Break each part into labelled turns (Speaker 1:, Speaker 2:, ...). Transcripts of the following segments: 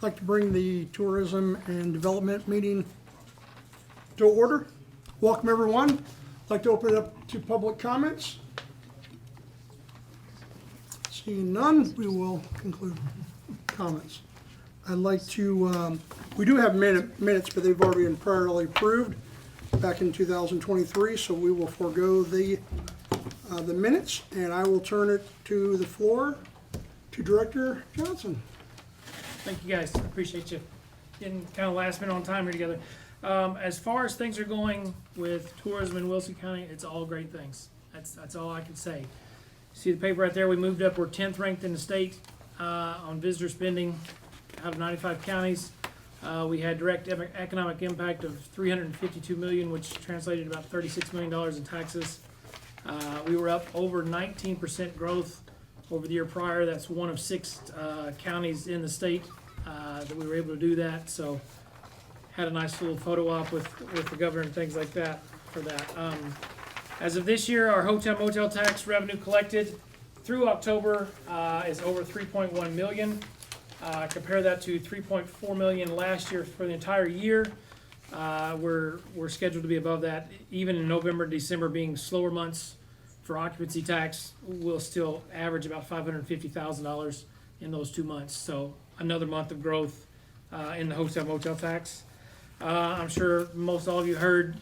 Speaker 1: I'd like to bring the Tourism and Development meeting to order. Welcome, everyone. I'd like to open it up to public comments. Seeing none, we will conclude comments. I'd like to, we do have minutes, but they've already been priorly approved back in 2023, so we will forego the minutes, and I will turn it to the floor to Director Johnson.
Speaker 2: Thank you, guys. Appreciate you getting kind of last minute on time here together. As far as things are going with tourism in Wilson County, it's all great things. That's all I can say. See the paper right there? We moved up. We're 10th ranked in the state on visitor spending out of 95 counties. We had direct economic impact of $352 million, which translated to about $36 million in taxes. We were up over 19% growth over the year prior. That's one of 6 counties in the state that we were able to do that. So had a nice little photo op with the governor and things like that for that. As of this year, our hotel motel tax revenue collected through October is over $3.1 million. Compare that to $3.4 million last year for the entire year. We're scheduled to be above that. Even in November, December being slower months for occupancy tax, we'll still average about $550,000 in those 2 months. So another month of growth in the hotel motel tax. I'm sure most all of you heard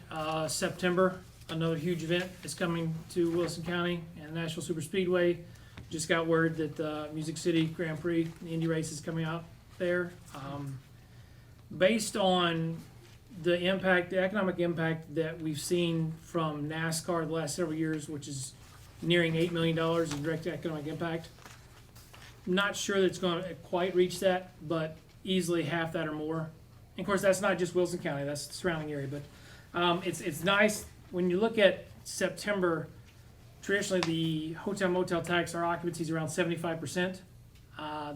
Speaker 2: September, another huge event is coming to Wilson County and Nashville Super Speedway. Just got word that Music City Grand Prix, the Indy race is coming out there. Based on the impact, the economic impact that we've seen from NASCAR the last several years, which is nearing $8 million in direct economic impact. Not sure that it's going to quite reach that, but easily half that or more. And of course, that's not just Wilson County, that's the surrounding area. But it's nice when you look at September. Traditionally, the hotel motel tax, our occupancy is around 75%.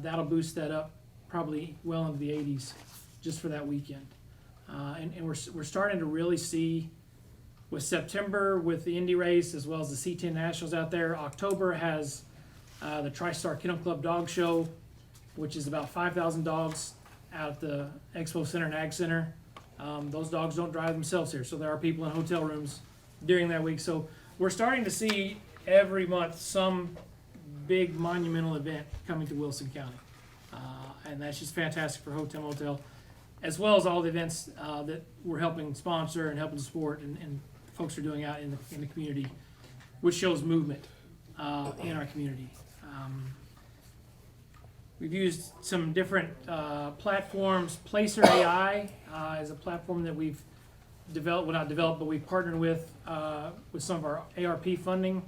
Speaker 2: That'll boost that up probably well into the 80s just for that weekend. And we're starting to really see with September with the Indy race as well as the C10 Nationals out there. October has the TriStar Kennel Club Dog Show, which is about 5,000 dogs out at the Expo Center and Ag Center. Those dogs don't drive themselves here, so there are people in hotel rooms during that week. So we're starting to see every month some big monumental event coming to Wilson County. And that's just fantastic for hotel motel, as well as all the events that we're helping sponsor and helping support and folks are doing out in the community, which shows movement in our community. We've used some different platforms. Placer AI is a platform that we've developed, well not developed, but we've partnered with some of our ARP funding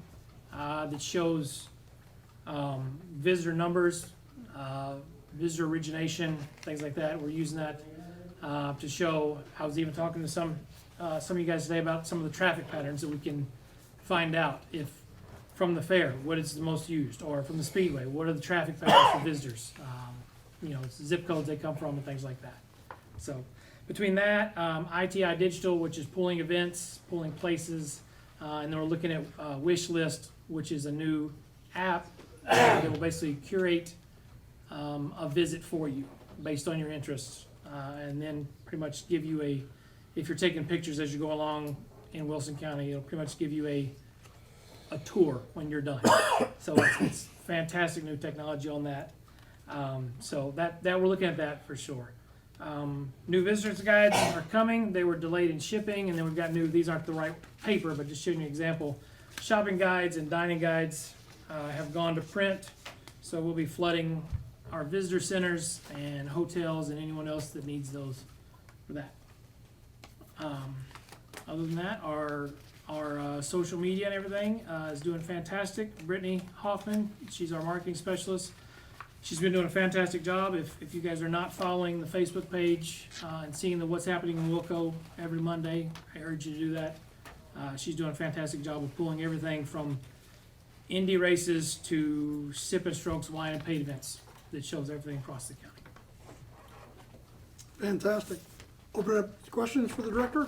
Speaker 2: that shows visitor numbers, visitor origination, things like that. We're using that to show. I was even talking to some of you guys today about some of the traffic patterns that we can find out if from the fair what is the most used, or from the speedway what are the traffic patterns for visitors. Zip codes they come from and things like that. So between that, ITI Digital, which is pulling events, pulling places, and then we're looking at Wish List, which is a new app that will basically curate a visit for you based on your interests, and then pretty much give you if you're taking pictures as you go along in Wilson County, it'll pretty much give you a tour when you're done. So it's fantastic new technology on that. So that we're looking at that for sure. New visitors guides are coming. They were delayed in shipping, and then we've got new, these aren't the right paper, but just showing you an example. Shopping guides and dining guides have gone to print, so we'll be flooding our visitor centers and hotels and anyone else that needs those for that. Other than that, our social media and everything is doing fantastic. Brittany Hoffman, she's our marketing specialist. She's been doing a fantastic job. If you guys are not following the Facebook page and seeing what's happening in Wilco every Monday, I urge you to do that. She's doing a fantastic job of pulling everything from Indy races to Sip and Strokes wine and paid events that shows everything across the county.
Speaker 1: Fantastic. Open up questions for the director.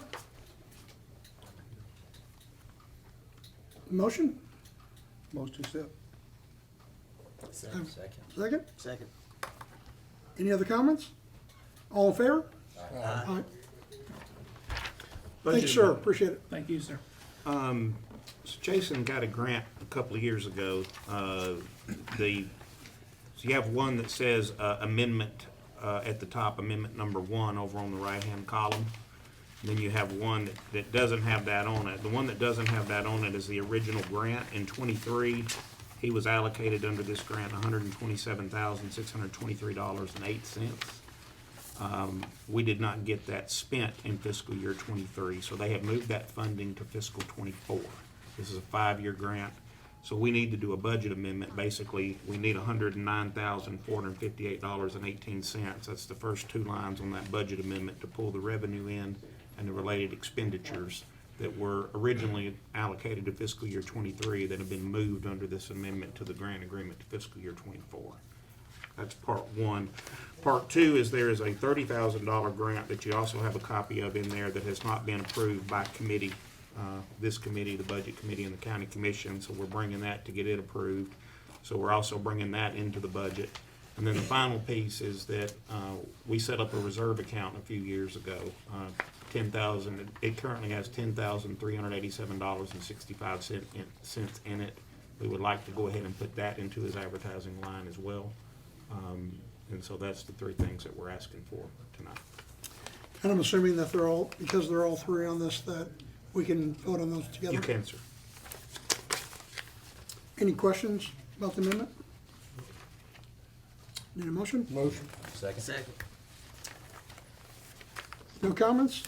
Speaker 1: Motion?
Speaker 3: Motion to accept.
Speaker 4: Second.
Speaker 1: Second?
Speaker 4: Second.
Speaker 1: Any other comments? All in favor? Aye. Thanks, sir, appreciate it.
Speaker 2: Thank you, sir.
Speaker 4: So Jason got a grant a couple of years ago. So you have one that says amendment at the top, amendment number 1 over on the right-hand column. And then you have one that doesn't have that on it. The one that doesn't have that on it is the original grant in '23. He was allocated under this grant $127,623.08. We did not get that spent in fiscal year '23, so they have moved that funding to fiscal '24. This is a 5-year grant, so we need to do a budget amendment. Basically, we need $109,458.18. That's the first 2 lines on that budget amendment to pull the revenue in and the related expenditures that were originally allocated to fiscal year '23 that have been moved under this amendment to the grant agreement to fiscal year '24. That's part 1. Part 2 is there is a $30,000 grant that you also have a copy of in there that has not been approved by committee, this committee, the Budget Committee, and the County Commission, so we're bringing that to get it approved. So we're also bringing that into the budget. And then the final piece is that we set up a reserve account a few years ago. It currently has $10,387.65 in it. We would like to go ahead and put that into his advertising line as well. And so that's the 3 things that we're asking for tonight.
Speaker 1: And I'm assuming that because they're all 3 on this, that we can vote on those together?
Speaker 4: You can, sir.
Speaker 1: Any questions about the amendment? Need a motion?
Speaker 3: Motion.
Speaker 5: Second.
Speaker 1: No comments?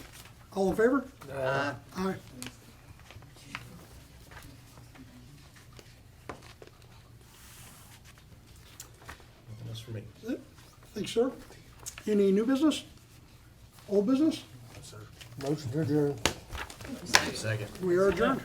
Speaker 1: All in favor?
Speaker 5: Aye.
Speaker 1: Aye.
Speaker 4: That's for me.
Speaker 1: That's it. Thanks, sir. Any new business? Old business?
Speaker 3: Motion to adjourn.
Speaker 5: Second.
Speaker 1: We are adjourned.